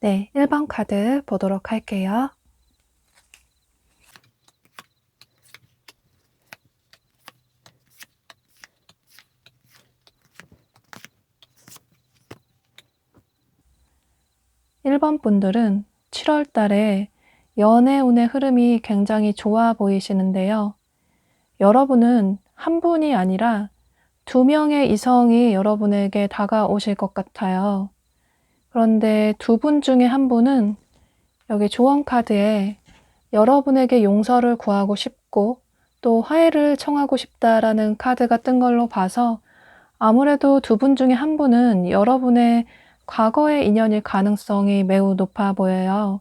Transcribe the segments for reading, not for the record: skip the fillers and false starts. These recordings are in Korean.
네, 1번 카드 보도록 할게요. (1번) 분들은 7월 달에 연애운의 흐름이 굉장히 좋아 보이시는데요. 여러분은 한 분이 아니라 2명의 이성이 여러분에게 다가오실 것 같아요. 그런데 2분 중에 한 분은 여기 조언 카드에 여러분에게 용서를 구하고 싶고 또 화해를 청하고 싶다라는 카드가 뜬 걸로 봐서 아무래도 2분 중에 한 분은 여러분의 과거의 인연일 가능성이 매우 높아 보여요.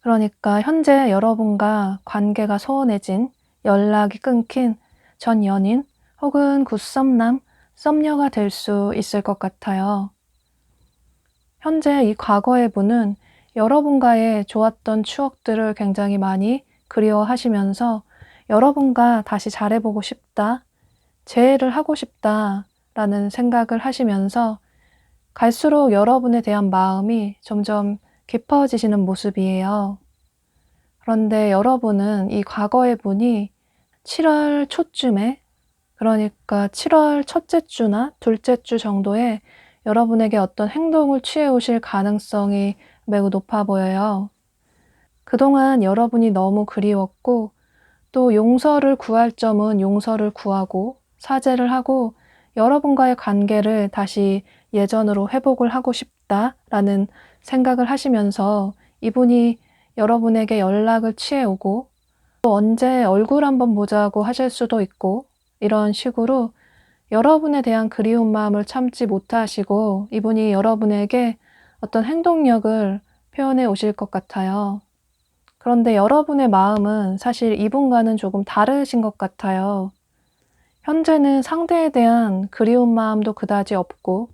그러니까 현재 여러분과 관계가 소원해진, 연락이 끊긴 전 연인 혹은 굿썸남, 썸녀가 될 수 있을 것 같아요. 현재 이 과거의 분은 여러분과의 좋았던 추억들을 굉장히 많이 그리워하시면서 여러분과 다시 잘해보고 싶다, 재회를 하고 싶다라는 생각을 하시면서 갈수록 여러분에 대한 마음이 점점 깊어지시는 모습이에요. 그런데 여러분은 이 과거의 분이 7월 초쯤에, 그러니까 7월 첫째 주나 둘째 주 정도에 여러분에게 어떤 행동을 취해 오실 가능성이 매우 높아 보여요. 그동안 여러분이 너무 그리웠고 또 용서를 구할 점은 용서를 구하고 사죄를 하고 여러분과의 관계를 다시 예전으로 회복을 하고 싶다라는 생각을 하시면서 이분이 여러분에게 연락을 취해 오고 또 언제 얼굴 한번 보자고 하실 수도 있고 이런 식으로 여러분에 대한 그리운 마음을 참지 못하시고 이분이 여러분에게 어떤 행동력을 표현해 오실 것 같아요. 그런데 여러분의 마음은 사실 이분과는 조금 다르신 것 같아요. 현재는 상대에 대한 그리운 마음도 그다지 없고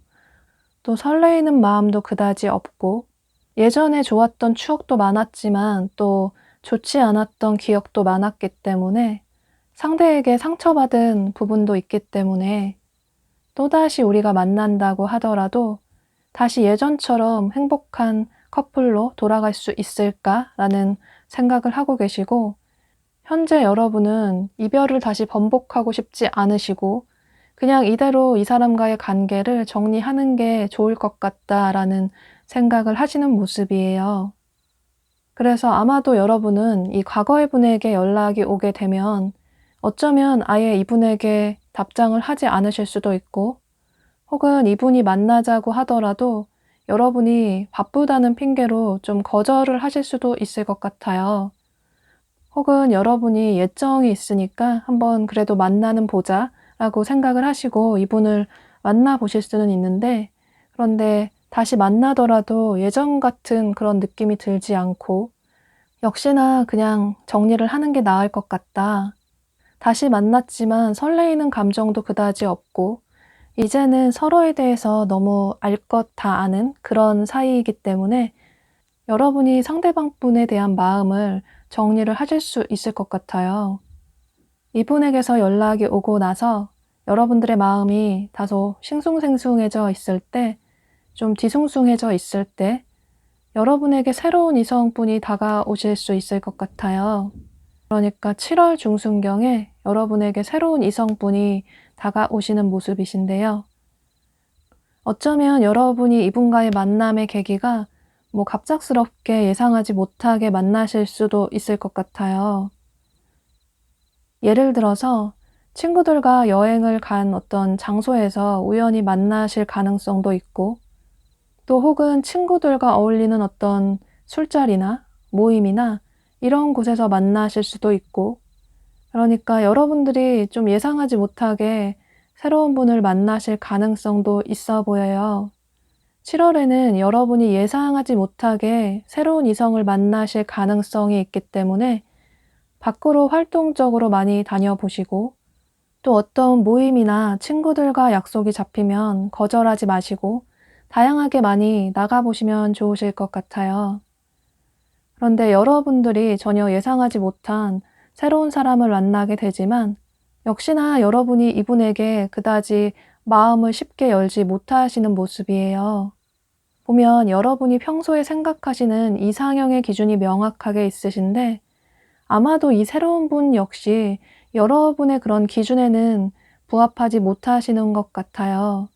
또 설레이는 마음도 그다지 없고 예전에 좋았던 추억도 많았지만 또 좋지 않았던 기억도 많았기 때문에 상대에게 상처받은 부분도 있기 때문에 또다시 우리가 만난다고 하더라도 다시 예전처럼 행복한 커플로 돌아갈 수 있을까라는 생각을 하고 계시고 현재 여러분은 이별을 다시 번복하고 싶지 않으시고 그냥 이대로 이 사람과의 관계를 정리하는 게 좋을 것 같다라는 생각을 하시는 모습이에요. 그래서 아마도 여러분은 이 과거의 분에게 연락이 오게 되면 어쩌면 아예 이분에게 답장을 하지 않으실 수도 있고 혹은 이분이 만나자고 하더라도 여러분이 바쁘다는 핑계로 좀 거절을 하실 수도 있을 것 같아요. 혹은 여러분이 예정이 있으니까 한번 그래도 만나는 보자 라고 생각을 하시고 이분을 만나보실 수는 있는데 그런데 다시 만나더라도 예전 같은 그런 느낌이 들지 않고 역시나 그냥 정리를 하는 게 나을 것 같다. 다시 만났지만 설레이는 감정도 그다지 없고 이제는 서로에 대해서 너무 알 것 다 아는 그런 사이이기 때문에 여러분이 상대방 분에 대한 마음을 정리를 하실 수 있을 것 같아요. 이분에게서 연락이 오고 나서 여러분들의 마음이 다소 싱숭생숭해져 있을 때, 좀 뒤숭숭해져 있을 때 여러분에게 새로운 이성분이 다가오실 수 있을 것 같아요. 그러니까 7월 중순경에 여러분에게 새로운 이성분이 다가오시는 모습이신데요. 어쩌면 여러분이 이분과의 만남의 계기가 갑작스럽게 예상하지 못하게 만나실 수도 있을 것 같아요. 예를 들어서 친구들과 여행을 간 어떤 장소에서 우연히 만나실 가능성도 있고, 또 혹은 친구들과 어울리는 어떤 술자리나 모임이나 이런 곳에서 만나실 수도 있고, 그러니까 여러분들이 좀 예상하지 못하게 새로운 분을 만나실 가능성도 있어 보여요. 7월에는 여러분이 예상하지 못하게 새로운 이성을 만나실 가능성이 있기 때문에 밖으로 활동적으로 많이 다녀보시고, 또 어떤 모임이나 친구들과 약속이 잡히면 거절하지 마시고 다양하게 많이 나가보시면 좋으실 것 같아요. 그런데 여러분들이 전혀 예상하지 못한 새로운 사람을 만나게 되지만 역시나 여러분이 이분에게 그다지 마음을 쉽게 열지 못하시는 모습이에요. 보면 여러분이 평소에 생각하시는 이상형의 기준이 명확하게 있으신데 아마도 이 새로운 분 역시 여러분의 그런 기준에는 부합하지 못하시는 것 같아요.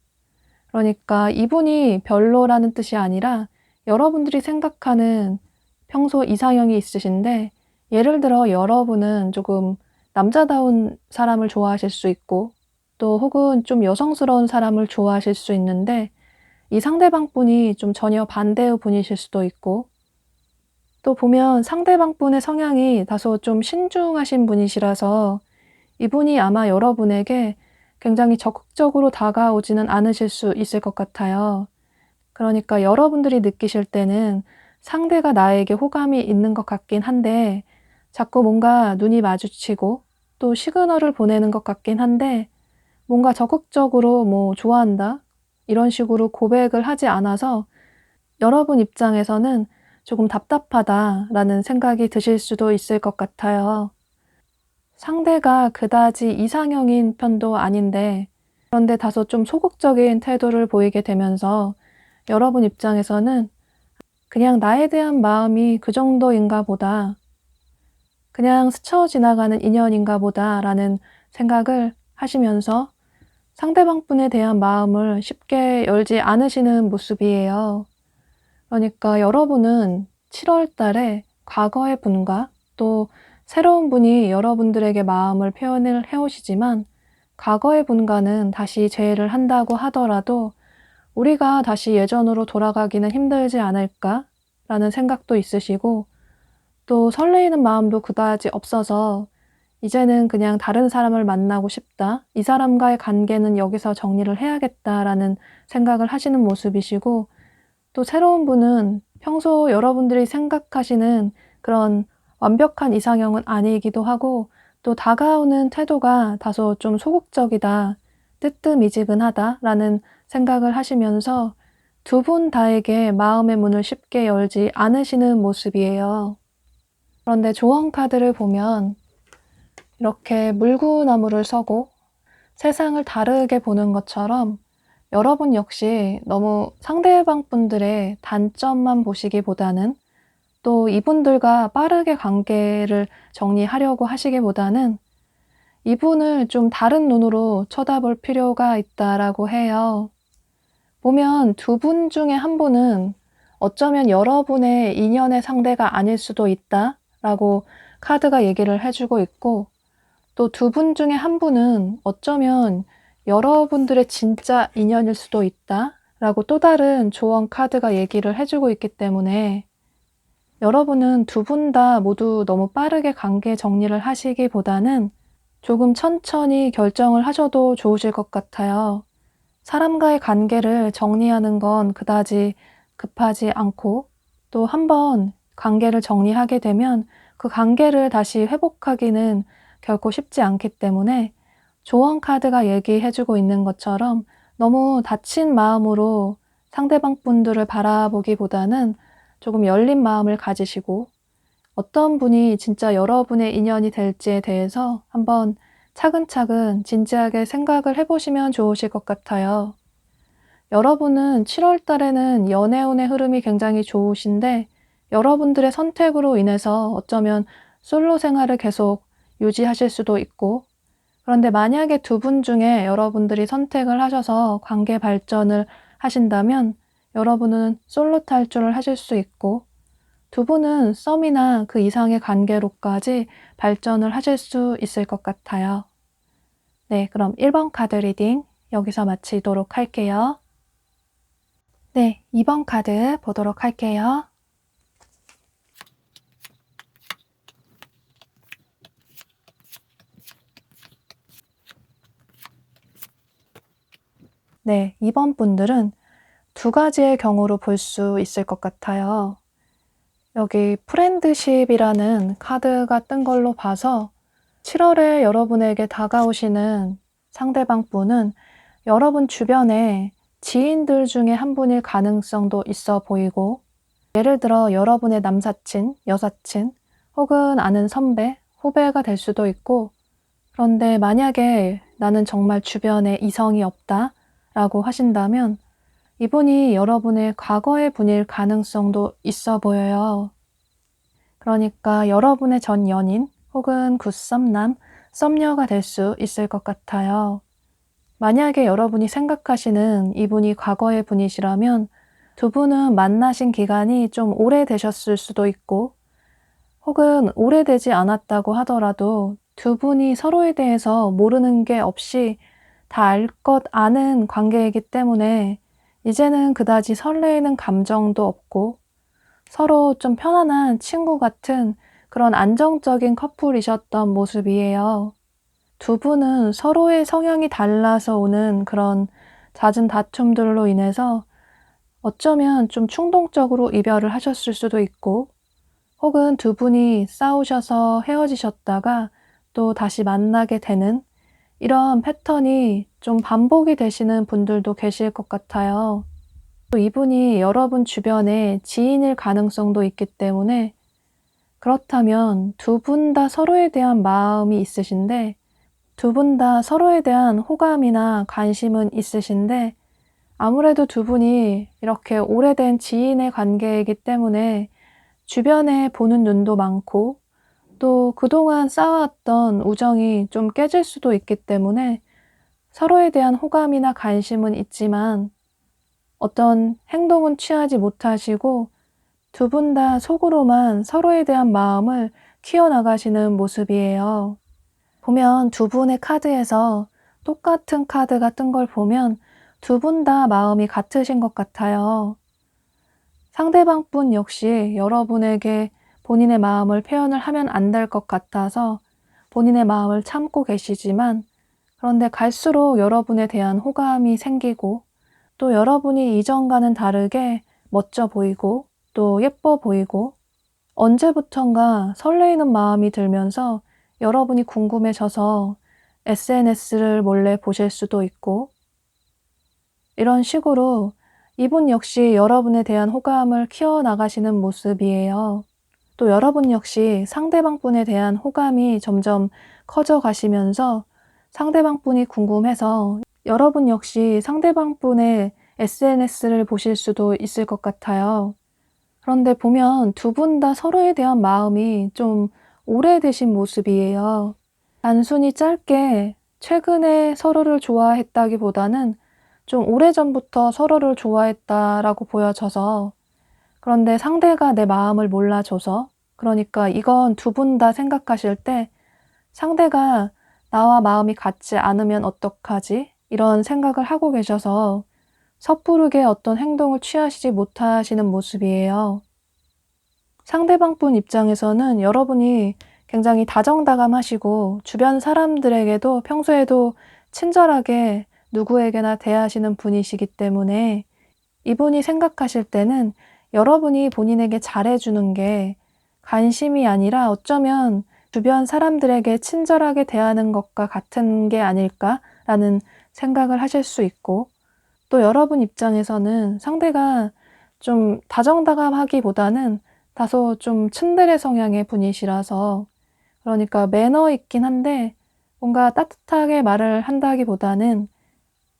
그러니까 이분이 별로라는 뜻이 아니라 여러분들이 생각하는 평소 이상형이 있으신데, 예를 들어 여러분은 조금 남자다운 사람을 좋아하실 수 있고, 또 혹은 좀 여성스러운 사람을 좋아하실 수 있는데, 이 상대방 분이 좀 전혀 반대의 분이실 수도 있고, 또 보면 상대방 분의 성향이 다소 좀 신중하신 분이시라서 이분이 아마 여러분에게 굉장히 적극적으로 다가오지는 않으실 수 있을 것 같아요. 그러니까 여러분들이 느끼실 때는 상대가 나에게 호감이 있는 것 같긴 한데 자꾸 뭔가 눈이 마주치고 또 시그널을 보내는 것 같긴 한데 뭔가 적극적으로 좋아한다 이런 식으로 고백을 하지 않아서 여러분 입장에서는 조금 답답하다라는 생각이 드실 수도 있을 것 같아요. 상대가 그다지 이상형인 편도 아닌데 그런데 다소 좀 소극적인 태도를 보이게 되면서 여러분 입장에서는 그냥 나에 대한 마음이 그 정도인가 보다, 그냥 스쳐 지나가는 인연인가 보다라는 생각을 하시면서 상대방 분에 대한 마음을 쉽게 열지 않으시는 모습이에요. 그러니까 여러분은 7월 달에 과거의 분과 또 새로운 분이 여러분들에게 마음을 표현을 해오시지만 과거의 분과는 다시 재회를 한다고 하더라도 우리가 다시 예전으로 돌아가기는 힘들지 않을까라는 생각도 있으시고, 또 설레이는 마음도 그다지 없어서 이제는 그냥 다른 사람을 만나고 싶다, 이 사람과의 관계는 여기서 정리를 해야겠다라는 생각을 하시는 모습이시고, 또 새로운 분은 평소 여러분들이 생각하시는 그런 완벽한 이상형은 아니기도 하고, 또 다가오는 태도가 다소 좀 소극적이다, 뜨뜻미지근하다라는 생각을 하시면서 두 분 다에게 마음의 문을 쉽게 열지 않으시는 모습이에요. 그런데 조언 카드를 보면 이렇게 물구나무를 서고 세상을 다르게 보는 것처럼 여러분 역시 너무 상대방 분들의 단점만 보시기보다는, 또 이분들과 빠르게 관계를 정리하려고 하시기보다는 이분을 좀 다른 눈으로 쳐다볼 필요가 있다라고 해요. 보면 두 분 중에 한 분은 어쩌면 여러분의 인연의 상대가 아닐 수도 있다라고 카드가 얘기를 해주고 있고, 또 두 분 중에 한 분은 어쩌면 여러분들의 진짜 인연일 수도 있다라고 또 다른 조언 카드가 얘기를 해주고 있기 때문에 여러분은 두 분 다 모두 너무 빠르게 관계 정리를 하시기보다는 조금 천천히 결정을 하셔도 좋으실 것 같아요. 사람과의 관계를 정리하는 건 그다지 급하지 않고, 또 한번 관계를 정리하게 되면 그 관계를 다시 회복하기는 결코 쉽지 않기 때문에 조언 카드가 얘기해주고 있는 것처럼 너무 다친 마음으로 상대방 분들을 바라보기보다는 조금 열린 마음을 가지시고 어떤 분이 진짜 여러분의 인연이 될지에 대해서 한번 차근차근 진지하게 생각을 해보시면 좋으실 것 같아요. 여러분은 7월 달에는 연애운의 흐름이 굉장히 좋으신데 여러분들의 선택으로 인해서 어쩌면 솔로 생활을 계속 유지하실 수도 있고, 그런데 만약에 두 분 중에 여러분들이 선택을 하셔서 관계 발전을 하신다면 여러분은 솔로 탈출을 하실 수 있고, 두 분은 썸이나 그 이상의 관계로까지 발전을 하실 수 있을 것 같아요. 네, 그럼 1번 카드 리딩 여기서 마치도록 할게요. 네, 2번 카드 보도록 할게요. 네, 2번 분들은 두 가지의 경우로 볼 수 있을 것 같아요. 여기 프렌드십이라는 카드가 뜬 걸로 봐서 7월에 여러분에게 다가오시는 상대방 분은 여러분 주변에 지인들 중에 한 분일 가능성도 있어 보이고, 예를 들어 여러분의 남사친, 여사친, 혹은 아는 선배, 후배가 될 수도 있고, 그런데 만약에 나는 정말 주변에 이성이 없다 라고 하신다면 이분이 여러분의 과거의 분일 가능성도 있어 보여요. 그러니까 여러분의 전 연인 혹은 굿썸남, 썸녀가 될 수 있을 것 같아요. 만약에 여러분이 생각하시는 이분이 과거의 분이시라면 두 분은 만나신 기간이 좀 오래되셨을 수도 있고, 혹은 오래되지 않았다고 하더라도 두 분이 서로에 대해서 모르는 게 없이 다 알 것 아는 관계이기 때문에 이제는 그다지 설레이는 감정도 없고 서로 좀 편안한 친구 같은 그런 안정적인 커플이셨던 모습이에요. 두 분은 서로의 성향이 달라서 오는 그런 잦은 다툼들로 인해서 어쩌면 좀 충동적으로 이별을 하셨을 수도 있고, 혹은 두 분이 싸우셔서 헤어지셨다가 또 다시 만나게 되는 이런 패턴이 좀 반복이 되시는 분들도 계실 것 같아요. 또 이분이 여러분 주변에 지인일 가능성도 있기 때문에, 그렇다면 두 분 다 서로에 대한 마음이 있으신데, 두 분 다 서로에 대한 호감이나 관심은 있으신데, 아무래도 두 분이 이렇게 오래된 지인의 관계이기 때문에 주변에 보는 눈도 많고 또 그동안 쌓아왔던 우정이 좀 깨질 수도 있기 때문에 서로에 대한 호감이나 관심은 있지만 어떤 행동은 취하지 못하시고 두 분 다 속으로만 서로에 대한 마음을 키워나가시는 모습이에요. 보면 두 분의 카드에서 똑같은 카드가 뜬 걸 보면 두 분 다 마음이 같으신 것 같아요. 상대방 분 역시 여러분에게 본인의 마음을 표현을 하면 안 될 것 같아서 본인의 마음을 참고 계시지만, 그런데 갈수록 여러분에 대한 호감이 생기고 또 여러분이 이전과는 다르게 멋져 보이고 또 예뻐 보이고 언제부턴가 설레이는 마음이 들면서 여러분이 궁금해져서 SNS를 몰래 보실 수도 있고, 이런 식으로 이분 역시 여러분에 대한 호감을 키워나가시는 모습이에요. 또 여러분 역시 상대방 분에 대한 호감이 점점 커져 가시면서 상대방 분이 궁금해서 여러분 역시 상대방 분의 SNS를 보실 수도 있을 것 같아요. 그런데 보면 두 분 다 서로에 대한 마음이 좀 오래되신 모습이에요. 단순히 짧게 최근에 서로를 좋아했다기보다는 좀 오래전부터 서로를 좋아했다라고 보여져서, 그런데 상대가 내 마음을 몰라줘서, 그러니까 이건 두 분 다 생각하실 때 상대가 나와 마음이 같지 않으면 어떡하지? 이런 생각을 하고 계셔서 섣부르게 어떤 행동을 취하시지 못하시는 모습이에요. 상대방 분 입장에서는 여러분이 굉장히 다정다감하시고 주변 사람들에게도 평소에도 친절하게 누구에게나 대하시는 분이시기 때문에 이분이 생각하실 때는 여러분이 본인에게 잘해주는 게 관심이 아니라 어쩌면 주변 사람들에게 친절하게 대하는 것과 같은 게 아닐까라는 생각을 하실 수 있고, 또 여러분 입장에서는 상대가 좀 다정다감하기보다는 다소 좀 츤데레 성향의 분이시라서, 그러니까 매너 있긴 한데 뭔가 따뜻하게 말을 한다기보다는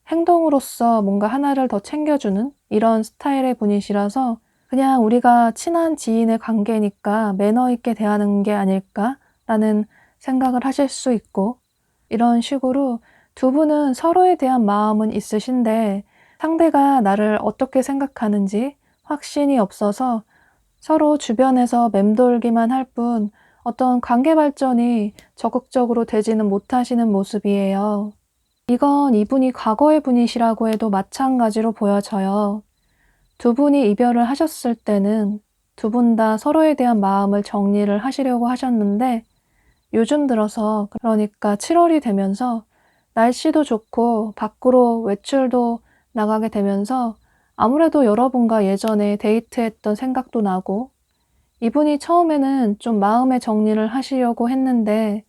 행동으로서 뭔가 하나를 더 챙겨주는 이런 스타일의 분이시라서 그냥 우리가 친한 지인의 관계니까 매너 있게 대하는 게 아닐까라는 생각을 하실 수 있고, 이런 식으로 두 분은 서로에 대한 마음은 있으신데 상대가 나를 어떻게 생각하는지 확신이 없어서 서로 주변에서 맴돌기만 할 뿐 어떤 관계 발전이 적극적으로 되지는 못하시는 모습이에요. 이건 이분이 과거의 분이시라고 해도 마찬가지로 보여져요. 두 분이 이별을 하셨을 때는 두 분 다 서로에 대한 마음을 정리를 하시려고 하셨는데 요즘 들어서, 그러니까 7월이 되면서 날씨도 좋고 밖으로 외출도 나가게 되면서 아무래도 여러분과 예전에 데이트했던 생각도 나고, 이분이 처음에는 좀 마음의 정리를 하시려고 했는데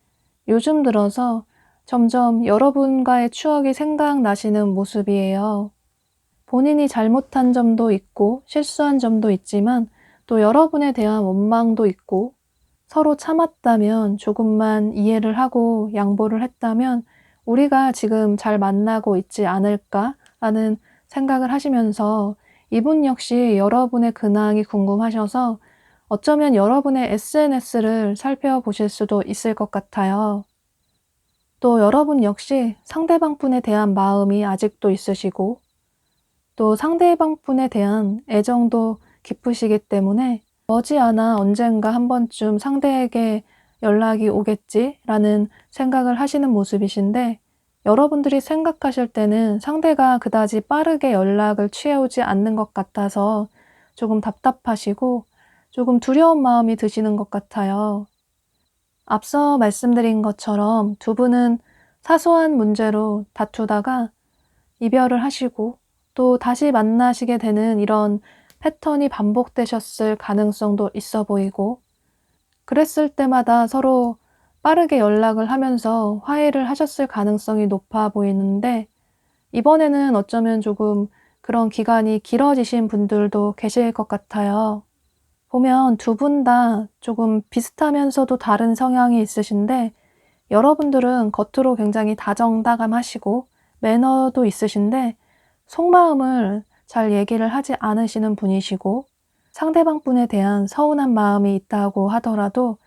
요즘 들어서 점점 여러분과의 추억이 생각나시는 모습이에요. 본인이 잘못한 점도 있고 실수한 점도 있지만 또 여러분에 대한 원망도 있고, 서로 참았다면, 조금만 이해를 하고 양보를 했다면 우리가 지금 잘 만나고 있지 않을까라는 생각을 하시면서 이분 역시 여러분의 근황이 궁금하셔서 어쩌면 여러분의 SNS를 살펴보실 수도 있을 것 같아요. 또 여러분 역시 상대방 분에 대한 마음이 아직도 있으시고 또 상대방 분에 대한 애정도 깊으시기 때문에 머지않아 언젠가 한 번쯤 상대에게 연락이 오겠지라는 생각을 하시는 모습이신데, 여러분들이 생각하실 때는 상대가 그다지 빠르게 연락을 취해오지 않는 것 같아서 조금 답답하시고 조금 두려운 마음이 드시는 것 같아요. 앞서 말씀드린 것처럼 두 분은 사소한 문제로 다투다가 이별을 하시고 또 다시 만나시게 되는 이런 패턴이 반복되셨을 가능성도 있어 보이고, 그랬을 때마다 서로 빠르게 연락을 하면서 화해를 하셨을 가능성이 높아 보이는데, 이번에는 어쩌면 조금 그런 기간이 길어지신 분들도 계실 것 같아요. 보면 두 분 다 조금 비슷하면서도 다른 성향이 있으신데, 여러분들은 겉으로 굉장히 다정다감하시고 매너도 있으신데 속마음을 잘 얘기를 하지 않으시는 분이시고, 상대방 분에 대한 서운한 마음이 있다고 하더라도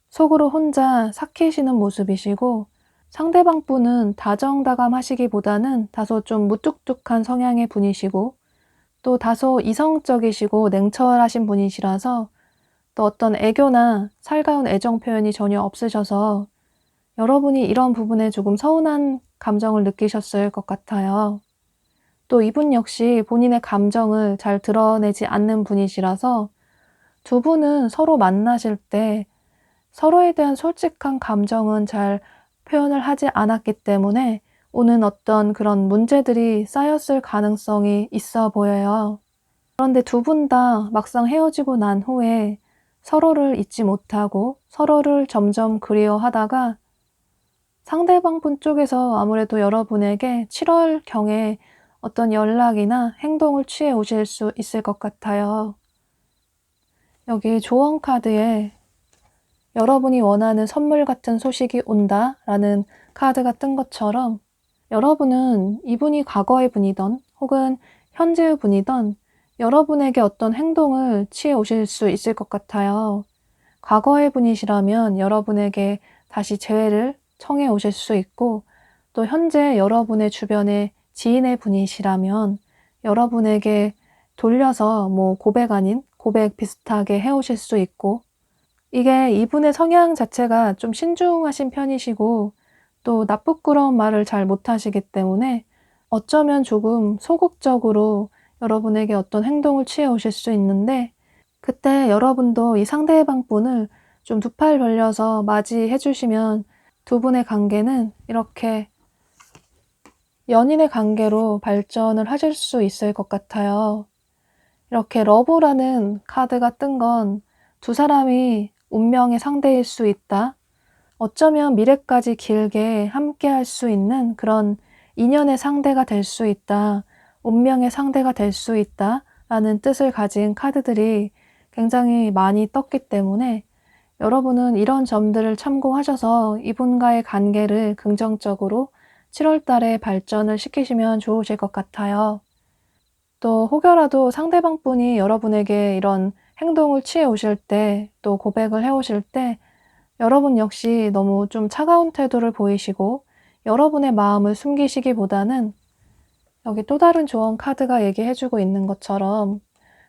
속으로 혼자 삭히시는 모습이시고, 상대방 분은 다정다감하시기보다는 다소 좀 무뚝뚝한 성향의 분이시고 또 다소 이성적이시고 냉철하신 분이시라서 또 어떤 애교나 살가운 애정 표현이 전혀 없으셔서 여러분이 이런 부분에 조금 서운한 감정을 느끼셨을 것 같아요. 또 이분 역시 본인의 감정을 잘 드러내지 않는 분이시라서 두 분은 서로 만나실 때 서로에 대한 솔직한 감정은 잘 표현을 하지 않았기 때문에 오는 어떤 그런 문제들이 쌓였을 가능성이 있어 보여요. 그런데 두 분 다 막상 헤어지고 난 후에 서로를 잊지 못하고 서로를 점점 그리워하다가 상대방 분 쪽에서 아무래도 여러분에게 7월경에 어떤 연락이나 행동을 취해 오실 수 있을 것 같아요. 여기 조언 카드에 여러분이 원하는 선물 같은 소식이 온다 라는 카드가 뜬 것처럼, 여러분은 이분이 과거의 분이던 혹은 현재의 분이던 여러분에게 어떤 행동을 취해 오실 수 있을 것 같아요. 과거의 분이시라면 여러분에게 다시 재회를 청해 오실 수 있고, 또 현재 여러분의 주변의 지인의 분이시라면 여러분에게 돌려서 뭐 고백 아닌 고백 비슷하게 해 오실 수 있고, 이게 이분의 성향 자체가 좀 신중하신 편이시고 또 나쁘끄러운 말을 잘 못하시기 때문에 어쩌면 조금 소극적으로 여러분에게 어떤 행동을 취해 오실 수 있는데, 그때 여러분도 이 상대방 분을 좀 두 팔 벌려서 맞이해 주시면 두 분의 관계는 이렇게 연인의 관계로 발전을 하실 수 있을 것 같아요. 이렇게 러브라는 카드가 뜬 건 두 사람이 운명의 상대일 수 있다, 어쩌면 미래까지 길게 함께 할 수 있는 그런 인연의 상대가 될 수 있다, 운명의 상대가 될 수 있다 라는 뜻을 가진 카드들이 굉장히 많이 떴기 때문에 여러분은 이런 점들을 참고하셔서 이분과의 관계를 긍정적으로 7월 달에 발전을 시키시면 좋으실 것 같아요. 또 혹여라도 상대방 분이 여러분에게 이런 행동을 취해 오실 때, 또 고백을 해 오실 때 여러분 역시 너무 좀 차가운 태도를 보이시고 여러분의 마음을 숨기시기보다는 여기 또 다른 조언 카드가 얘기해 주고 있는 것처럼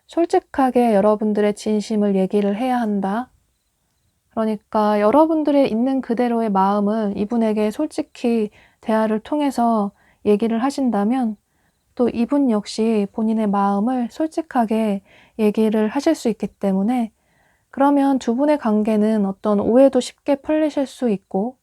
솔직하게 여러분들의 진심을 얘기를 해야 한다. 그러니까 여러분들의 있는 그대로의 마음을 이분에게 솔직히 대화를 통해서 얘기를 하신다면 또 이분 역시 본인의 마음을 솔직하게 얘기를 하실 수 있기 때문에 그러면 두 분의 관계는 어떤 오해도 쉽게 풀리실 수 있고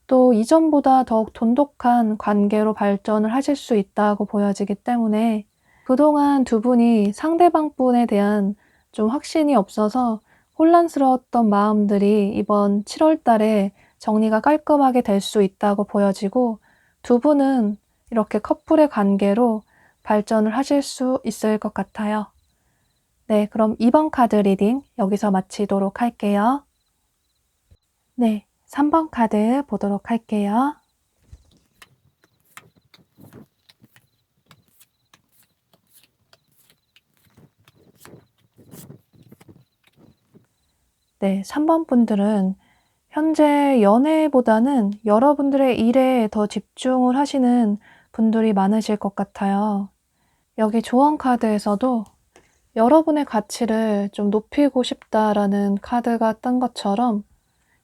또 이전보다 더욱 돈독한 관계로 발전을 하실 수 있다고 보여지기 때문에 그동안 두 분이 상대방 분에 대한 좀 확신이 없어서 혼란스러웠던 마음들이 이번 7월 달에 정리가 깔끔하게 될 수 있다고 보여지고 두 분은 이렇게 커플의 관계로 발전을 하실 수 있을 것 같아요. 네, 그럼 2번 카드 리딩 여기서 마치도록 할게요. 네, 3번 카드 보도록 할게요. 네, 3번 분들은 현재 연애보다는 여러분들의 일에 더 집중을 하시는 분들이 많으실 것 같아요. 여기 조언 카드에서도 여러분의 가치를 좀 높이고 싶다라는 카드가 뜬 것처럼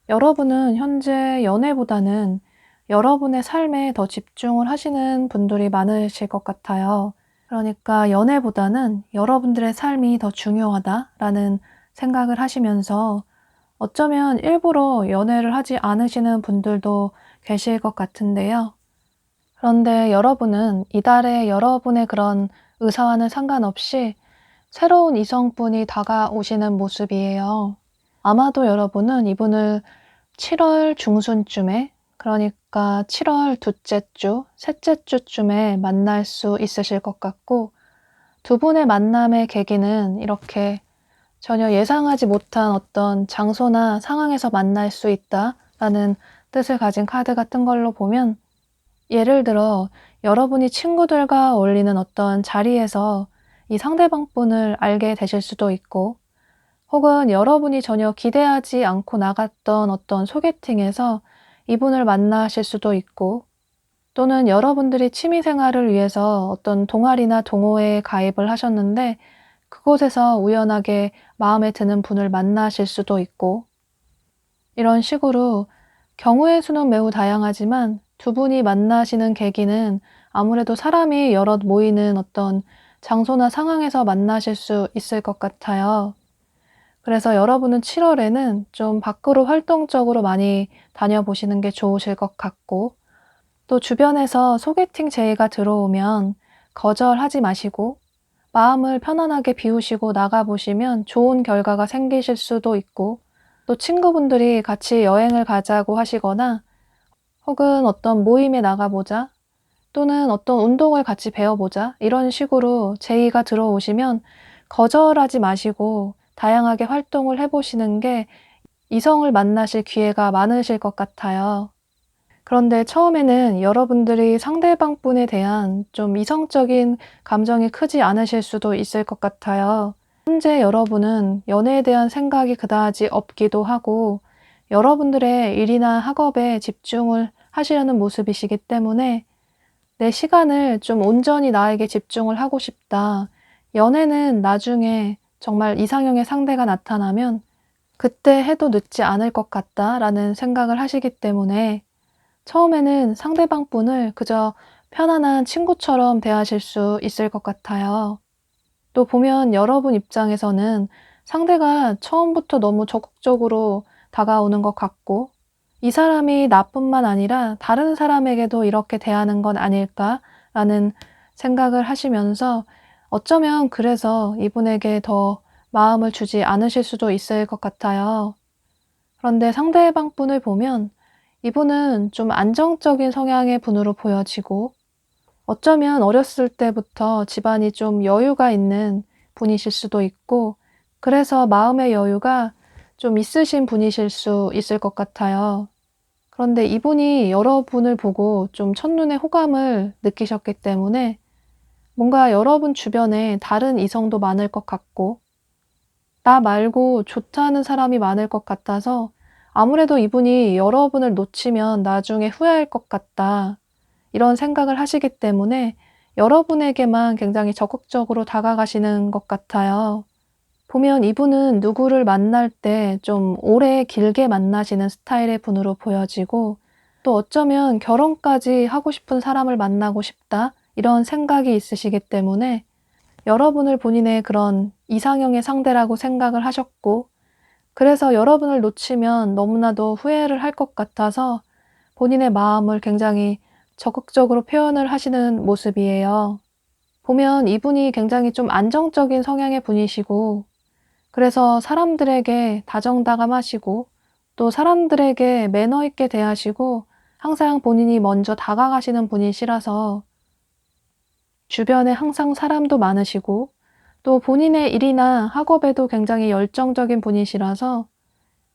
여러분은 현재 연애보다는 여러분의 삶에 더 집중을 하시는 분들이 많으실 것 같아요. 그러니까 연애보다는 여러분들의 삶이 더 중요하다라는 생각을 하시면서 어쩌면 일부러 연애를 하지 않으시는 분들도 계실 것 같은데요. 그런데 여러분은 이달에 여러분의 그런 의사와는 상관없이 새로운 이성분이 다가오시는 모습이에요. 아마도 여러분은 이분을 7월 중순쯤에, 그러니까 7월 둘째 주, 셋째 주쯤에 만날 수 있으실 것 같고 두 분의 만남의 계기는 이렇게 전혀 예상하지 못한 어떤 장소나 상황에서 만날 수 있다라는 뜻을 가진 카드 같은 걸로 보면 예를 들어 여러분이 친구들과 어울리는 어떤 자리에서 이 상대방 분을 알게 되실 수도 있고 혹은 여러분이 전혀 기대하지 않고 나갔던 어떤 소개팅에서 이분을 만나실 수도 있고 또는 여러분들이 취미생활을 위해서 어떤 동아리나 동호회에 가입을 하셨는데 그곳에서 우연하게 마음에 드는 분을 만나실 수도 있고 이런 식으로 경우의 수는 매우 다양하지만 두 분이 만나시는 계기는 아무래도 사람이 여럿 모이는 어떤 장소나 상황에서 만나실 수 있을 것 같아요. 그래서 여러분은 7월에는 좀 밖으로 활동적으로 많이 다녀보시는 게 좋으실 것 같고 또 주변에서 소개팅 제의가 들어오면 거절하지 마시고 마음을 편안하게 비우시고 나가보시면 좋은 결과가 생기실 수도 있고 또 친구분들이 같이 여행을 가자고 하시거나 혹은 어떤 모임에 나가보자 또는 어떤 운동을 같이 배워보자 이런 식으로 제의가 들어오시면 거절하지 마시고 다양하게 활동을 해보시는 게 이성을 만나실 기회가 많으실 것 같아요. 그런데 처음에는 여러분들이 상대방 분에 대한 좀 이성적인 감정이 크지 않으실 수도 있을 것 같아요. 현재 여러분은 연애에 대한 생각이 그다지 없기도 하고 여러분들의 일이나 학업에 집중을 하시려는 모습이시기 때문에 내 시간을 좀 온전히 나에게 집중을 하고 싶다. 연애는 나중에 정말 이상형의 상대가 나타나면 그때 해도 늦지 않을 것 같다라는 생각을 하시기 때문에 처음에는 상대방 분을 그저 편안한 친구처럼 대하실 수 있을 것 같아요. 또 보면 여러분 입장에서는 상대가 처음부터 너무 적극적으로 다가오는 것 같고 이 사람이 나뿐만 아니라 다른 사람에게도 이렇게 대하는 건 아닐까라는 생각을 하시면서 어쩌면 그래서 이분에게 더 마음을 주지 않으실 수도 있을 것 같아요. 그런데 상대방 분을 보면 이분은 좀 안정적인 성향의 분으로 보여지고 어쩌면 어렸을 때부터 집안이 좀 여유가 있는 분이실 수도 있고 그래서 마음의 여유가 좀 있으신 분이실 수 있을 것 같아요. 그런데 이분이 여러분을 보고 좀 첫눈에 호감을 느끼셨기 때문에 뭔가 여러분 주변에 다른 이성도 많을 것 같고 나 말고 좋다는 사람이 많을 것 같아서 아무래도 이분이 여러분을 놓치면 나중에 후회할 것 같다. 이런 생각을 하시기 때문에 여러분에게만 굉장히 적극적으로 다가가시는 것 같아요. 보면 이분은 누구를 만날 때 좀 오래 길게 만나시는 스타일의 분으로 보여지고 또 어쩌면 결혼까지 하고 싶은 사람을 만나고 싶다 이런 생각이 있으시기 때문에 여러분을 본인의 그런 이상형의 상대라고 생각을 하셨고 그래서 여러분을 놓치면 너무나도 후회를 할 것 같아서 본인의 마음을 굉장히 적극적으로 표현을 하시는 모습이에요. 보면 이분이 굉장히 좀 안정적인 성향의 분이시고 그래서 사람들에게 다정다감하시고 또 사람들에게 매너 있게 대하시고 항상 본인이 먼저 다가가시는 분이시라서 주변에 항상 사람도 많으시고 또 본인의 일이나 학업에도 굉장히 열정적인 분이시라서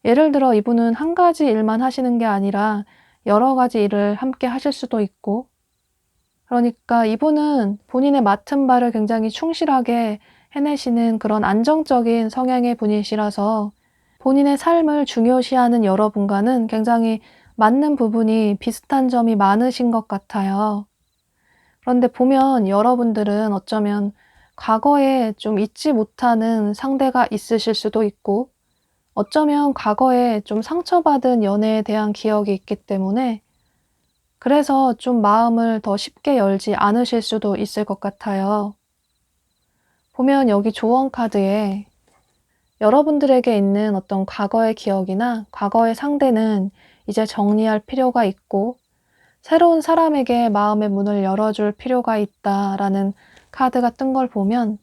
예를 들어 이분은 한 가지 일만 하시는 게 아니라 여러 가지 일을 함께 하실 수도 있고 그러니까 이분은 본인의 맡은 바를 굉장히 충실하게 해내시는 그런 안정적인 성향의 분이시라서 본인의 삶을 중요시하는 여러분과는 굉장히 맞는 부분이 비슷한 점이 많으신 것 같아요. 그런데 보면 여러분들은 어쩌면 과거에 좀 잊지 못하는 상대가 있으실 수도 있고 어쩌면 과거에 좀 상처받은 연애에 대한 기억이 있기 때문에 그래서 좀 마음을 더 쉽게 열지 않으실 수도 있을 것 같아요. 보면 여기 조언 카드에 여러분들에게 있는 어떤 과거의 기억이나 과거의 상대는 이제 정리할 필요가 있고 새로운 사람에게 마음의 문을 열어줄 필요가 있다라는 카드가 뜬 걸 보면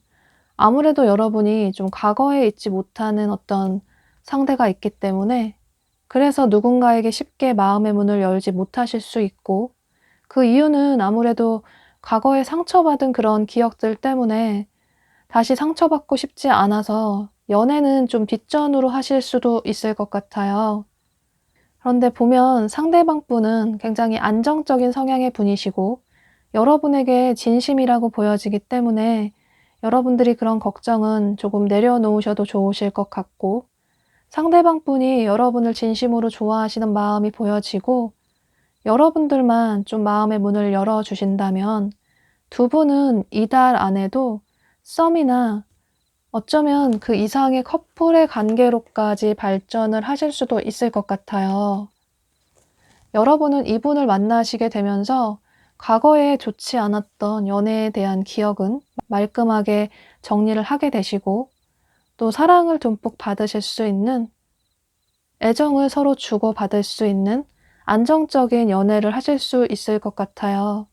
아무래도 여러분이 좀 과거에 잊지 못하는 어떤 상대가 있기 때문에 그래서 누군가에게 쉽게 마음의 문을 열지 못하실 수 있고 그 이유는 아무래도 과거에 상처받은 그런 기억들 때문에 다시 상처받고 싶지 않아서 연애는 좀 뒷전으로 하실 수도 있을 것 같아요. 그런데 보면 상대방 분은 굉장히 안정적인 성향의 분이시고 여러분에게 진심이라고 보여지기 때문에 여러분들이 그런 걱정은 조금 내려놓으셔도 좋으실 것 같고 상대방 분이 여러분을 진심으로 좋아하시는 마음이 보여지고 여러분들만 좀 마음의 문을 열어주신다면 두 분은 이달 안에도 썸이나 어쩌면 그 이상의 커플의 관계로까지 발전을 하실 수도 있을 것 같아요. 여러분은 이분을 만나시게 되면서 과거에 좋지 않았던 연애에 대한 기억은 말끔하게 정리를 하게 되시고 또 사랑을 듬뿍 받으실 수 있는 애정을 서로 주고받을 수 있는 안정적인 연애를 하실 수 있을 것 같아요.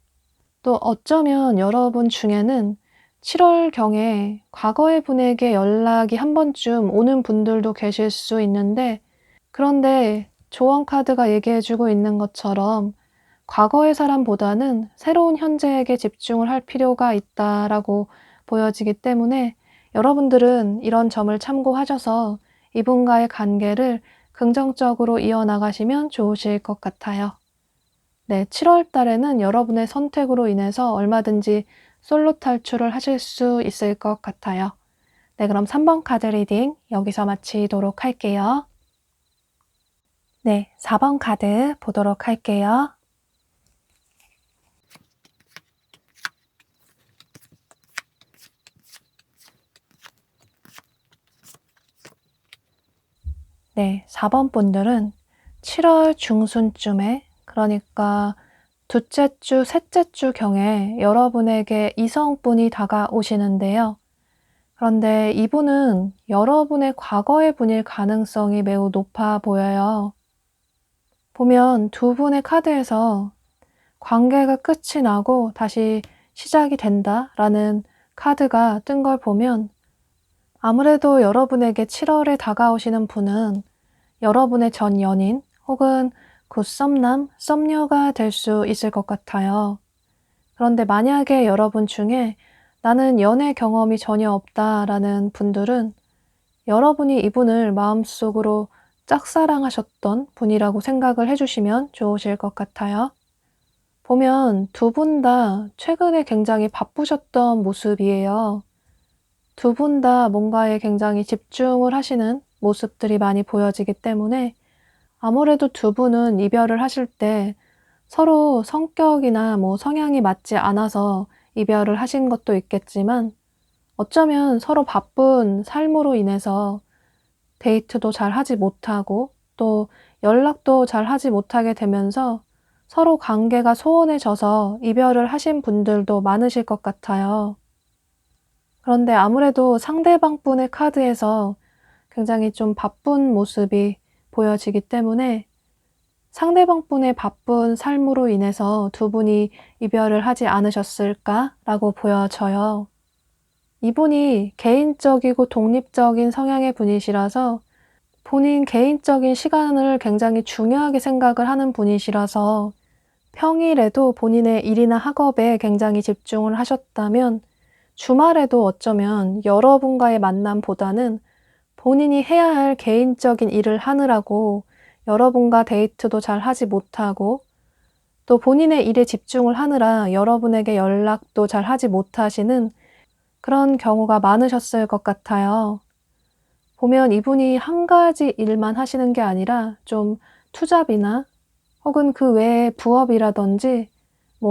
또 어쩌면 여러분 중에는 7월경에 과거의 분에게 연락이 한 번쯤 오는 분들도 계실 수 있는데 그런데 조언 카드가 얘기해 주고 있는 것처럼 과거의 사람보다는 새로운 현재에게 집중을 할 필요가 있다라고 보여지기 때문에 여러분들은 이런 점을 참고하셔서 이분과의 관계를 긍정적으로 이어나가시면 좋으실 것 같아요. 네, 7월 달에는 여러분의 선택으로 인해서 얼마든지 솔로 탈출을 하실 수 있을 것 같아요. 네, 그럼 3번 카드 리딩 여기서 마치도록 할게요. 네, 4번 카드 보도록 할게요. 네, 4번 분들은 7월 중순쯤에 그러니까 둘째 주, 셋째 주경에 여러분에게 이성분이 다가오시는데요. 그런데 이분은 여러분의 과거의 분일 가능성이 매우 높아 보여요. 보면 두 분의 카드에서 관계가 끝이 나고 다시 시작이 된다라는 카드가 뜬 걸 보면 아무래도 여러분에게 7월에 다가오시는 분은 여러분의 전 연인 혹은 곧 썸남, 썸녀가 될 수 있을 것 같아요. 그런데 만약에 여러분 중에 나는 연애 경험이 전혀 없다라는 분들은 여러분이 이분을 마음속으로 짝사랑하셨던 분이라고 생각을 해주시면 좋으실 것 같아요. 보면 두 분 다 최근에 굉장히 바쁘셨던 모습이에요. 두 분 다 뭔가에 굉장히 집중을 하시는 모습들이 많이 보여지기 때문에 아무래도 두 분은 이별을 하실 때 서로 성격이나 성향이 맞지 않아서 이별을 하신 것도 있겠지만 어쩌면 서로 바쁜 삶으로 인해서 데이트도 잘 하지 못하고 또 연락도 잘 하지 못하게 되면서 서로 관계가 소원해져서 이별을 하신 분들도 많으실 것 같아요. 그런데 아무래도 상대방 분의 카드에서 굉장히 좀 바쁜 모습이 보여지기 때문에 상대방 분의 바쁜 삶으로 인해서 두 분이 이별을 하지 않으셨을까라고 보여져요. 이분이 개인적이고 독립적인 성향의 분이시라서 본인 개인적인 시간을 굉장히 중요하게 생각을 하는 분이시라서 평일에도 본인의 일이나 학업에 굉장히 집중을 하셨다면 주말에도 어쩌면 여러분과의 만남보다는 본인이 해야 할 개인적인 일을 하느라고 여러분과 데이트도 잘 하지 못하고 또 본인의 일에 집중을 하느라 여러분에게 연락도 잘 하지 못하시는 그런 경우가 많으셨을 것 같아요. 보면 이분이 한 가지 일만 하시는 게 아니라 좀 투잡이나 혹은 그 외에 부업이라든지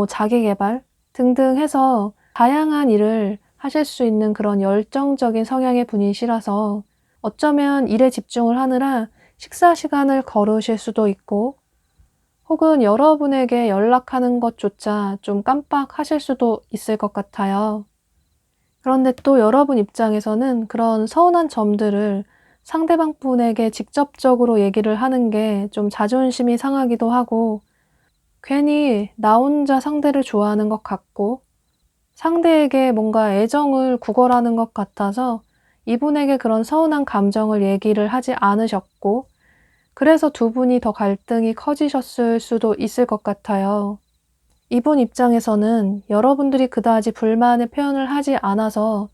자기계발 등등 해서 다양한 일을 하실 수 있는 그런 열정적인 성향의 분이시라서 어쩌면 일에 집중을 하느라 식사 시간을 거르실 수도 있고 혹은 여러분에게 연락하는 것조차 좀 깜빡하실 수도 있을 것 같아요. 그런데 또 여러분 입장에서는 그런 서운한 점들을 상대방 분에게 직접적으로 얘기를 하는 게 좀 자존심이 상하기도 하고 괜히 나 혼자 상대를 좋아하는 것 같고 상대에게 뭔가 애정을 구걸하는 것 같아서 이분에게 그런 서운한 감정을 얘기를 하지 않으셨고 그래서 두 분이 더 갈등이 커지셨을 수도 있을 것 같아요. 이분 입장에서는 여러분들이 그다지 불만의 표현을 하지 않아서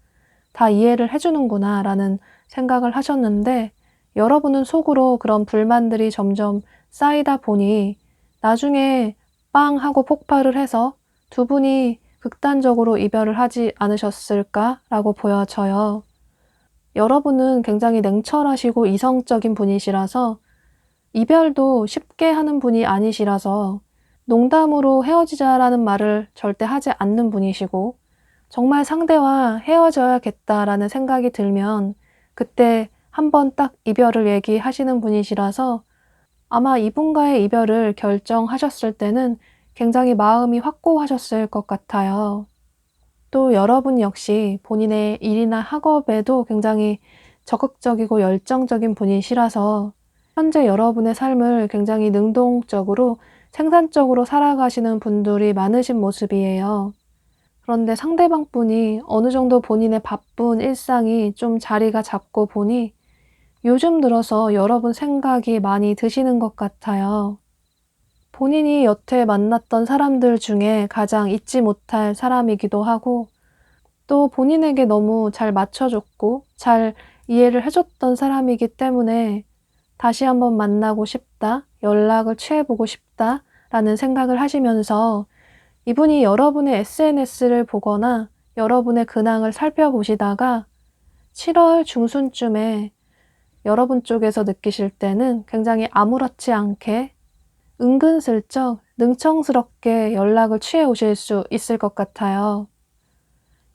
다 이해를 해주는구나 라는 생각을 하셨는데 여러분은 속으로 그런 불만들이 점점 쌓이다 보니 나중에 빵 하고 폭발을 해서 두 분이 극단적으로 이별을 하지 않으셨을까라고 보여져요. 여러분은 굉장히 냉철하시고 이성적인 분이시라서 이별도 쉽게 하는 분이 아니시라서 농담으로 헤어지자라는 말을 절대 하지 않는 분이시고 정말 상대와 헤어져야겠다라는 생각이 들면 그때 한번 딱 이별을 얘기하시는 분이시라서 아마 이분과의 이별을 결정하셨을 때는 굉장히 마음이 확고하셨을 것 같아요. 또 여러분 역시 본인의 일이나 학업에도 굉장히 적극적이고 열정적인 분이시라서 현재 여러분의 삶을 굉장히 능동적으로 생산적으로 살아가시는 분들이 많으신 모습이에요. 그런데 상대방 분이 어느 정도 본인의 바쁜 일상이 좀 자리가 잡고 보니 요즘 들어서 여러분 생각이 많이 드시는 것 같아요. 본인이 여태 만났던 사람들 중에 가장 잊지 못할 사람이기도 하고 또 본인에게 너무 잘 맞춰줬고 잘 이해를 해줬던 사람이기 때문에 다시 한번 만나고 싶다, 연락을 취해보고 싶다라는 생각을 하시면서 이분이 여러분의 SNS를 보거나 여러분의 근황을 살펴보시다가 7월 중순쯤에 여러분 쪽에서 느끼실 때는 굉장히 아무렇지 않게 은근슬쩍 능청스럽게 연락을 취해 오실 수 있을 것 같아요.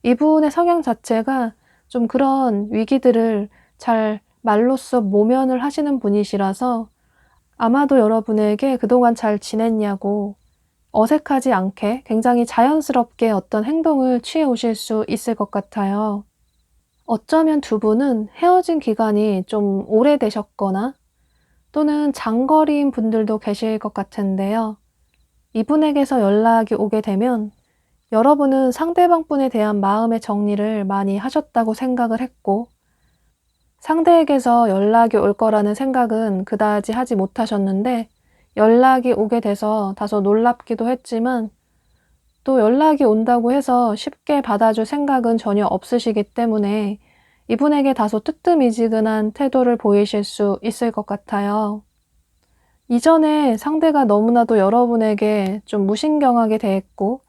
이분의 성향 자체가 좀 그런 위기들을 잘 말로써 모면을 하시는 분이시라서 아마도 여러분에게 그동안 잘 지냈냐고 어색하지 않게 굉장히 자연스럽게 어떤 행동을 취해 오실 수 있을 것 같아요. 어쩌면 두 분은 헤어진 기간이 좀 오래되셨거나 또는 장거리인 분들도 계실 것 같은데요. 이분에게서 연락이 오게 되면 여러분은 상대방 분에 대한 마음의 정리를 많이 하셨다고 생각을 했고 상대에게서 연락이 올 거라는 생각은 그다지 하지 못하셨는데 연락이 오게 돼서 다소 놀랍기도 했지만 또 연락이 온다고 해서 쉽게 받아줄 생각은 전혀 없으시기 때문에 이분에게 다소 뜨뜻미지근한 태도를 보이실 수 있을 것 같아요. 이전에 상대가 너무나도 여러분에게 좀 무신경하게 대했고,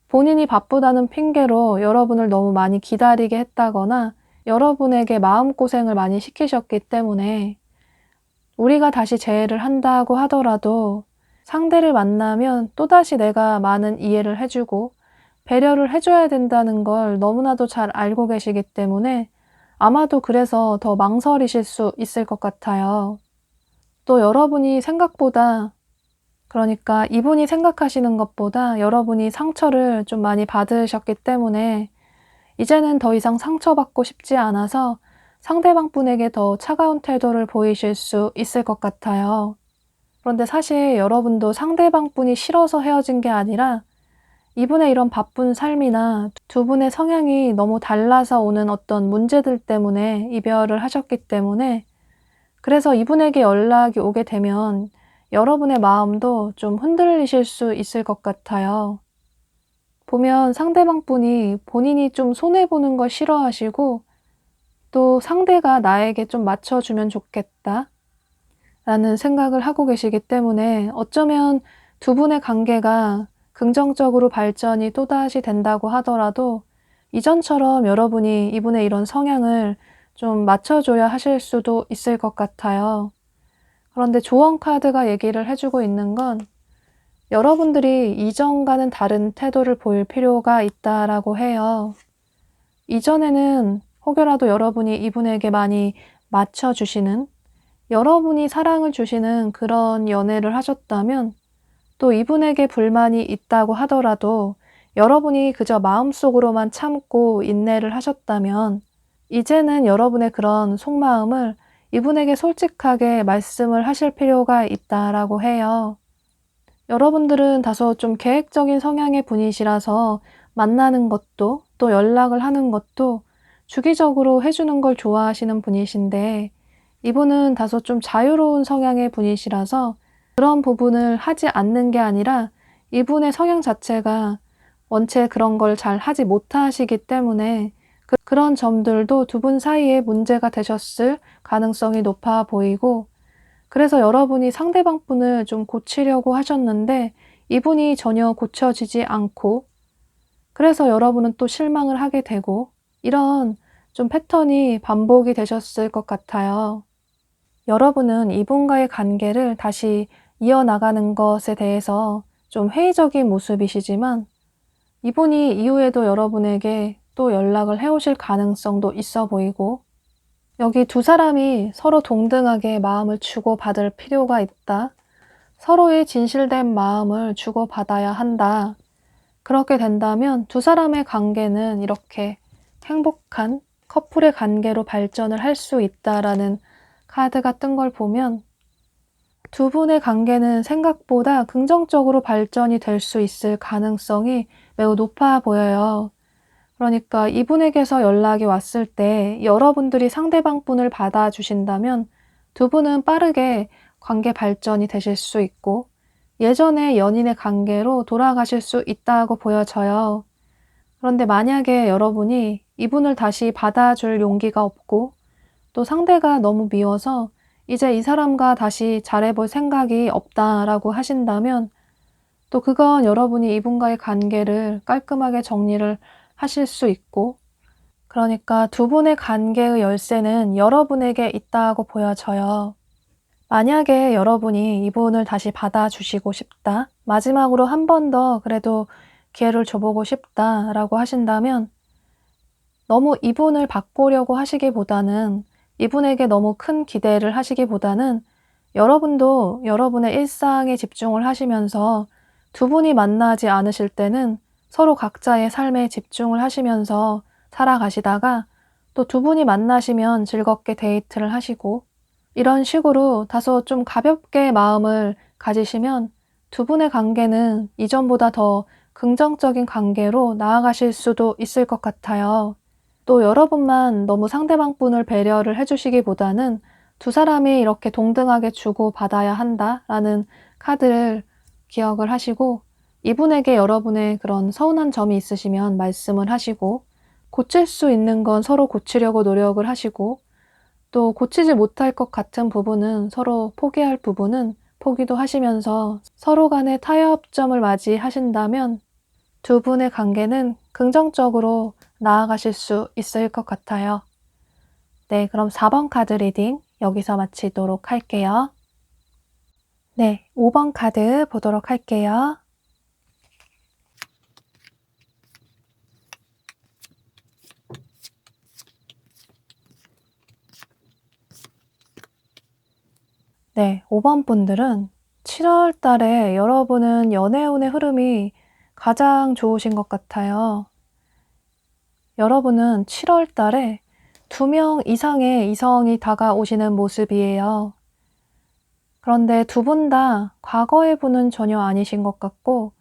본인이 바쁘다는 핑계로 여러분을 너무 많이 기다리게 했다거나 여러분에게 마음고생을 많이 시키셨기 때문에 우리가 다시 재회를 한다고 하더라도 상대를 만나면 또다시 내가 많은 이해를 해주고 배려를 해줘야 된다는 걸 너무나도 잘 알고 계시기 때문에 아마도 그래서 더 망설이실 수 있을 것 같아요. 또 여러분이 생각보다, 그러니까 이분이 생각하시는 것보다 여러분이 상처를 좀 많이 받으셨기 때문에 이제는 더 이상 상처받고 싶지 않아서 상대방 분에게 더 차가운 태도를 보이실 수 있을 것 같아요. 그런데 사실 여러분도 상대방 분이 싫어서 헤어진 게 아니라 이분의 이런 바쁜 삶이나 두 분의 성향이 너무 달라서 오는 어떤 문제들 때문에 이별을 하셨기 때문에, 그래서 이분에게 연락이 오게 되면 여러분의 마음도 좀 흔들리실 수 있을 것 같아요. 보면 상대방 분이 본인이 좀 손해보는 걸 싫어하시고 또 상대가 나에게 좀 맞춰주면 좋겠다 라는 생각을 하고 계시기 때문에 어쩌면 두 분의 관계가 긍정적으로 발전이 또다시 된다고 하더라도 이전처럼 여러분이 이분의 이런 성향을 좀 맞춰줘야 하실 수도 있을 것 같아요. 그런데 조언 카드가 얘기를 해주고 있는 건 여러분들이 이전과는 다른 태도를 보일 필요가 있다라고 해요. 이전에는 혹여라도 여러분이 이분에게 많이 맞춰주시는, 여러분이 사랑을 주시는 그런 연애를 하셨다면 또 이분에게 불만이 있다고 하더라도 여러분이 그저 마음속으로만 참고 인내를 하셨다면 이제는 여러분의 그런 속마음을 이분에게 솔직하게 말씀을 하실 필요가 있다라고 해요. 여러분들은 다소 좀 계획적인 성향의 분이시라서 만나는 것도 또 연락을 하는 것도 주기적으로 해주는 걸 좋아하시는 분이신데 이분은 다소 좀 자유로운 성향의 분이시라서 그런 부분을 하지 않는 게 아니라 이분의 성향 자체가 원체 그런 걸 잘 하지 못하시기 때문에 그런 점들도 두 분 사이에 문제가 되셨을 가능성이 높아 보이고, 그래서 여러분이 상대방 분을 좀 고치려고 하셨는데 이분이 전혀 고쳐지지 않고, 그래서 여러분은 또 실망을 하게 되고 이런 좀 패턴이 반복이 되셨을 것 같아요. 여러분은 이분과의 관계를 다시 이어나가는 것에 대해서 좀 회의적인 모습이시지만 이분이 이후에도 여러분에게 또 연락을 해오실 가능성도 있어 보이고, 여기 두 사람이 서로 동등하게 마음을 주고받을 필요가 있다. 서로의 진실된 마음을 주고받아야 한다. 그렇게 된다면 두 사람의 관계는 이렇게 행복한 커플의 관계로 발전을 할 수 있다라는 카드가 뜬 걸 보면 두 분의 관계는 생각보다 긍정적으로 발전이 될 수 있을 가능성이 매우 높아 보여요. 그러니까 이분에게서 연락이 왔을 때 여러분들이 상대방 분을 받아주신다면 두 분은 빠르게 관계 발전이 되실 수 있고 예전의 연인의 관계로 돌아가실 수 있다고 보여져요. 그런데 만약에 여러분이 이분을 다시 받아줄 용기가 없고 또 상대가 너무 미워서 이제 이 사람과 다시 잘해볼 생각이 없다라고 하신다면 또 그건 여러분이 이분과의 관계를 깔끔하게 정리를 하실 수 있고, 그러니까 두 분의 관계의 열쇠는 여러분에게 있다고 보여져요. 만약에 여러분이 이분을 다시 받아주시고 싶다, 마지막으로 한 번 더 그래도 기회를 줘보고 싶다라고 하신다면 너무 이분을 바꾸려고 하시기보다는, 이분에게 너무 큰 기대를 하시기보다는 여러분도 여러분의 일상에 집중을 하시면서 두 분이 만나지 않으실 때는 서로 각자의 삶에 집중을 하시면서 살아가시다가 또 두 분이 만나시면 즐겁게 데이트를 하시고 이런 식으로 다소 좀 가볍게 마음을 가지시면 두 분의 관계는 이전보다 더 긍정적인 관계로 나아가실 수도 있을 것 같아요. 또 여러분만 너무 상대방 분을 배려를 해주시기보다는 두 사람이 이렇게 동등하게 주고받아야 한다라는 카드를 기억을 하시고 이분에게 여러분의 그런 서운한 점이 있으시면 말씀을 하시고 고칠 수 있는 건 서로 고치려고 노력을 하시고, 또 고치지 못할 것 같은 부분은 서로 포기할 부분은 포기도 하시면서 서로 간의 타협점을 맞이하신다면 두 분의 관계는 긍정적으로 나아가실 수 있을 것 같아요. 네, 그럼 4번 카드 리딩 여기서 마치도록 할게요. 네, 5번 카드 보도록 할게요. 네, 5번 분들은 7월 달에 여러분은 연애운의 흐름이 가장 좋으신 것 같아요. 여러분은 7월 달에 2명 이상의 이성이 다가오시는 모습이에요. 그런데 두 분 다 과거의 분은 전혀 아니신 것 같고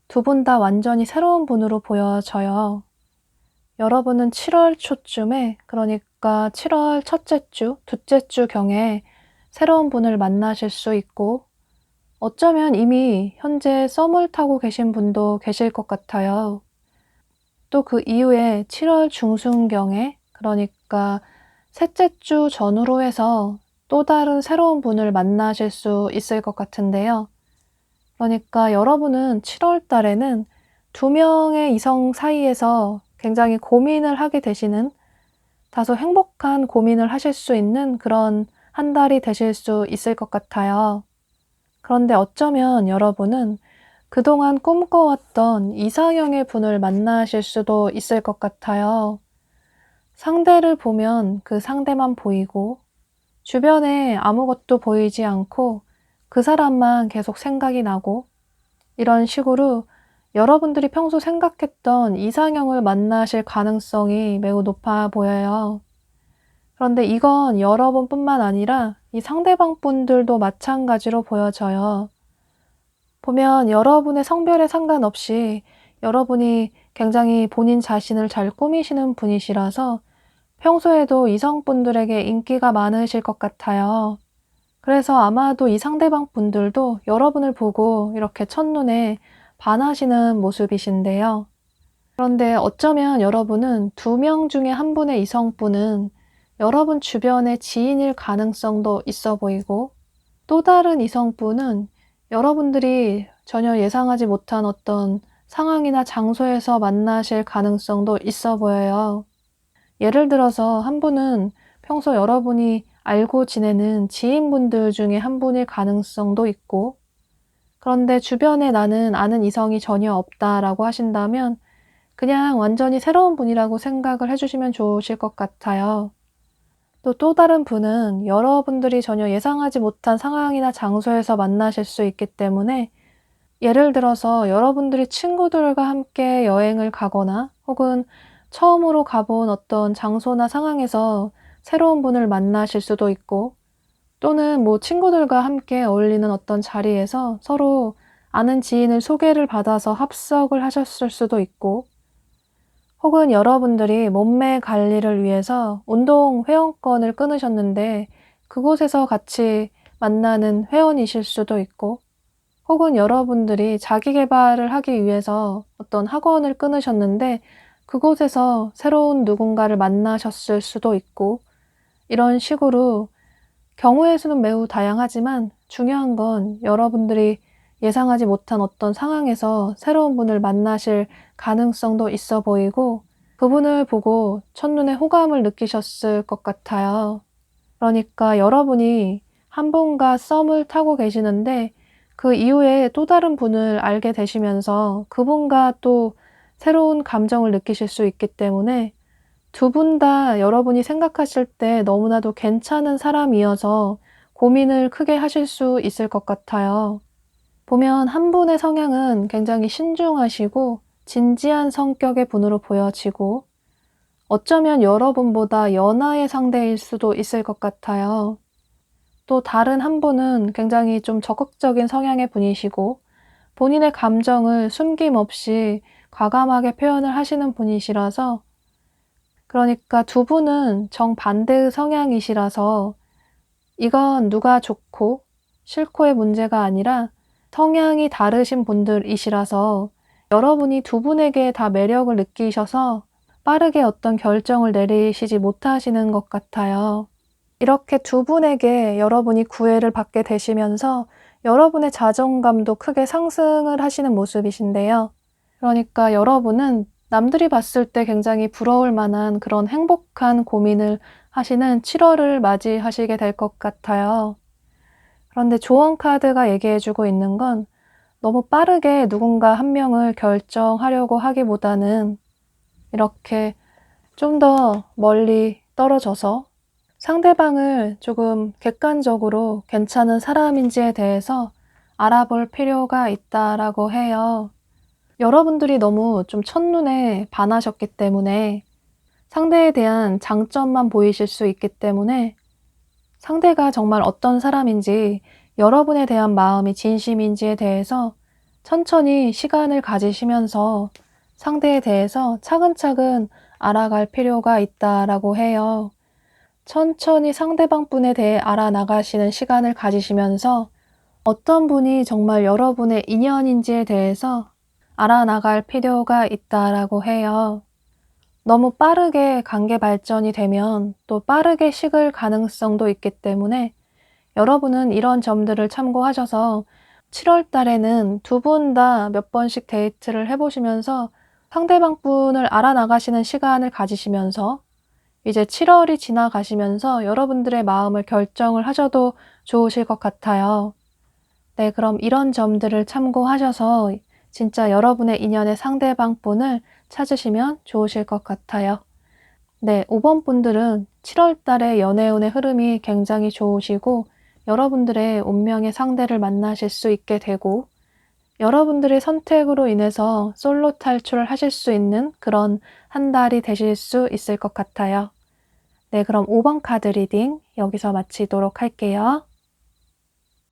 두 분 다 완전히 새로운 분으로 보여져요. 여러분은 7월 초쯤에, 그러니까 7월 첫째 주, 둘째 주경에 새로운 분을 만나실 수 있고 어쩌면 이미 현재 썸을 타고 계신 분도 계실 것 같아요. 또 그 이후에 7월 중순경에, 그러니까 셋째 주 전후로 해서 또 다른 새로운 분을 만나실 수 있을 것 같은데요. 그러니까 여러분은 7월 달에는 2명의 이성 사이에서 굉장히 고민을 하게 되시는, 다소 행복한 고민을 하실 수 있는 그런 한 달이 되실 수 있을 것 같아요. 그런데 어쩌면 여러분은 그동안 꿈꿔왔던 이상형의 분을 만나실 수도 있을 것 같아요. 상대를 보면 그 상대만 보이고 주변에 아무것도 보이지 않고 그 사람만 계속 생각이 나고, 이런 식으로 여러분들이 평소 생각했던 이상형을 만나실 가능성이 매우 높아 보여요. 그런데 이건 여러분뿐만 아니라 이 상대방 분들도 마찬가지로 보여져요. 보면 여러분의 성별에 상관없이 여러분이 굉장히 본인 자신을 잘 꾸미시는 분이시라서 평소에도 이성분들에게 인기가 많으실 것 같아요. 그래서 아마도 이 상대방 분들도 여러분을 보고 이렇게 첫눈에 반하시는 모습이신데요. 그런데 어쩌면 여러분은 2명 중에 한 분의 이성분은 여러분 주변의 지인일 가능성도 있어 보이고, 또 다른 이성분은 여러분들이 전혀 예상하지 못한 어떤 상황이나 장소에서 만나실 가능성도 있어 보여요. 예를 들어서 한 분은 평소 여러분이 알고 지내는 지인분들 중에 한 분일 가능성도 있고, 그런데 주변에 나는 아는 이성이 전혀 없다라고 하신다면 그냥 완전히 새로운 분이라고 생각을 해주시면 좋으실 것 같아요. 또 다른 분은 여러분들이 전혀 예상하지 못한 상황이나 장소에서 만나실 수 있기 때문에, 예를 들어서 여러분들이 친구들과 함께 여행을 가거나 혹은 처음으로 가본 어떤 장소나 상황에서 새로운 분을 만나실 수도 있고, 또는 뭐 친구들과 함께 어울리는 어떤 자리에서 서로 아는 지인을 소개를 받아서 합석을 하셨을 수도 있고, 혹은 여러분들이 몸매 관리를 위해서 운동 회원권을 끊으셨는데 그곳에서 같이 만나는 회원이실 수도 있고, 혹은 여러분들이 자기 계발을 하기 위해서 어떤 학원을 끊으셨는데 그곳에서 새로운 누군가를 만나셨을 수도 있고, 이런 식으로 경우의 수는 매우 다양하지만 중요한 건 여러분들이 예상하지 못한 어떤 상황에서 새로운 분을 만나실 가능성도 있어 보이고, 그분을 보고 첫눈에 호감을 느끼셨을 것 같아요. 그러니까 여러분이 한 분과 썸을 타고 계시는데 그 이후에 또 다른 분을 알게 되시면서 그분과 또 새로운 감정을 느끼실 수 있기 때문에 두 분 다 여러분이 생각하실 때 너무나도 괜찮은 사람이어서 고민을 크게 하실 수 있을 것 같아요. 보면 한 분의 성향은 굉장히 신중하시고 진지한 성격의 분으로 보여지고, 어쩌면 여러분보다 연하의 상대일 수도 있을 것 같아요. 또 다른 한 분은 굉장히 좀 적극적인 성향의 분이시고 본인의 감정을 숨김없이 과감하게 표현을 하시는 분이시라서, 그러니까 두 분은 정반대의 성향이시라서 이건 누가 좋고 싫고의 문제가 아니라 성향이 다르신 분들이시라서 여러분이 두 분에게 다 매력을 느끼셔서 빠르게 어떤 결정을 내리시지 못하시는 것 같아요. 이렇게 두 분에게 여러분이 구애를 받게 되시면서 여러분의 자존감도 크게 상승을 하시는 모습이신데요. 그러니까 여러분은 남들이 봤을 때 굉장히 부러울 만한 그런 행복한 고민을 하시는 7월을 맞이하시게 될 것 같아요. 그런데 조언 카드가 얘기해주고 있는 건 너무 빠르게 누군가 한 명을 결정하려고 하기보다는 이렇게 좀 더 멀리 떨어져서 상대방을 조금 객관적으로 괜찮은 사람인지에 대해서 알아볼 필요가 있다라고 해요. 여러분들이 너무 좀 첫눈에 반하셨기 때문에 상대에 대한 장점만 보이실 수 있기 때문에 상대가 정말 어떤 사람인지, 여러분에 대한 마음이 진심인지에 대해서 천천히 시간을 가지시면서 상대에 대해서 차근차근 알아갈 필요가 있다라고 해요. 천천히 상대방 분에 대해 알아나가시는 시간을 가지시면서 어떤 분이 정말 여러분의 인연인지에 대해서 알아나갈 필요가 있다라고 해요. 너무 빠르게 관계 발전이 되면 또 빠르게 식을 가능성도 있기 때문에 여러분은 이런 점들을 참고하셔서 7월 달에는 두 분 다 몇 번씩 데이트를 해보시면서 상대방 분을 알아나가시는 시간을 가지시면서 이제 7월이 지나가시면서 여러분들의 마음을 결정을 하셔도 좋으실 것 같아요. 네, 그럼 이런 점들을 참고하셔서 진짜 여러분의 인연의 상대방 분을 찾으시면 좋으실 것 같아요. 네, 5번 분들은 7월 달에 연애운의 흐름이 굉장히 좋으시고 여러분들의 운명의 상대를 만나실 수 있게 되고 여러분들의 선택으로 인해서 솔로 탈출을 하실 수 있는 그런 한 달이 되실 수 있을 것 같아요. 네, 그럼 5번 카드 리딩 여기서 마치도록 할게요.